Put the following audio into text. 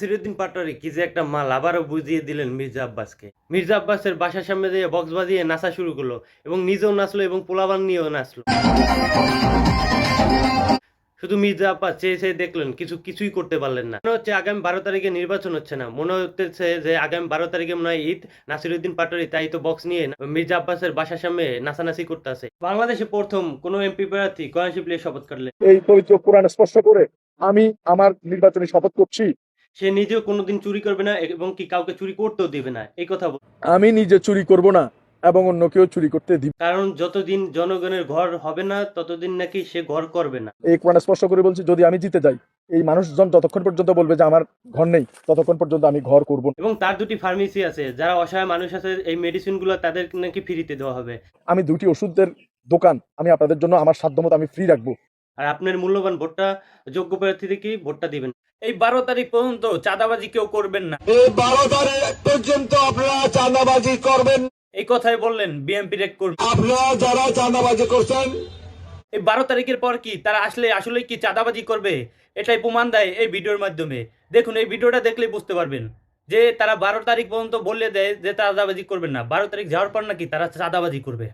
নাসিরউদ্দিন পাটোয়ারি কি যে একটা মাল আবারও বুঝিয়ে দিলেন মির্জা আব্বাসকে। মির্জা আব্বাসের বাসার সামনে দিয়ে বক্স বাজিয়ে নাচা শুরু করলো এবং নিজেও নাচলো এবং পোলাপান নিয়েও নাচলো। শুধু মির্জা আব্বাস চেয়ে চেয়ে দেখলেন, কিছুই করতে পারলেন না। মনে হচ্ছে আগামী 12 তারিখে নির্বাচন হচ্ছে না, মনে হচ্ছে যে আগামী 12 তারিখে মনে হয় ঈদ। নাসিরউদ্দিন পাটোয়ারি তাই তো বক্স নিয়ে মির্জা আব্বাসের বাসার সামনে নাচানাচি করতেছে। বাংলাদেশে প্রথম কোন এমপি প্রার্থী কোরআন শরীফ নিয়ে শপথ করলেন। এই পবিত্র কোরআন স্পর্শ করে আমি আমার নির্বাচনী শপথ করছি। সে নিজেও কোনোদিন চুরি করবে না এবং কি কাউকে চুরি করতেও দেবে না, এই কথা বল। আমি নিজে চুরি করব না এবং অন্যকেও চুরি করতে দিব। কারণ যতদিন জনগণের ঘর হবে না ততদিন নাকি সে ঘর করবে না। এই কোরআন স্পর্শ করে বলছি, যদি আমি জিতে যাই, এই মানুষজন যতক্ষণ পর্যন্ত বলবে যে আমার ঘর নেই, ততক্ষণ পর্যন্ত আমি ঘর করব না। এবং তার দুটি ফার্মেসি আছে, যারা অসহায় মানুষ আছে এই মেডিসিনগুলো তাদের নাকি ফ্রিতে দেওয়া হবে। আমি দুটি ওষুধের দোকান আমি আপনাদের জন্য আমার সাধ্যমতো আমি ফ্রি রাখবো। আর আপনার মূল্যবান ভোটটা যোগ্য প্রার্থী থেকেই ভোটটা দিবেন। এই 12 তারিখ পর্যন্ত চাঁদাবাজি কেউ করবেন না। এই 12 তারিখ পর্যন্ত আপনারা চাঁদাবাজি করবেন। এই কথাই বললেন বিএনপির এক কর্মী। আপনারা যারা চাঁদাবাজি করছেন, এই 12 তারিখের পর কি তারা আসলে কি চাঁদাবাজি করবে, এটাই প্রমাণ দেয় এই ভিডিওর মাধ্যমে। দেখুন, এই ভিডিওটা দেখলেই বুঝতে পারবেন যে তারা 12 তারিখ পর্যন্ত বলে দেয় যে চাঁদাবাজি করবেন না, 12 তারিখ যাওয়ার পর নাকি তারা চাঁদাবাজি করবে।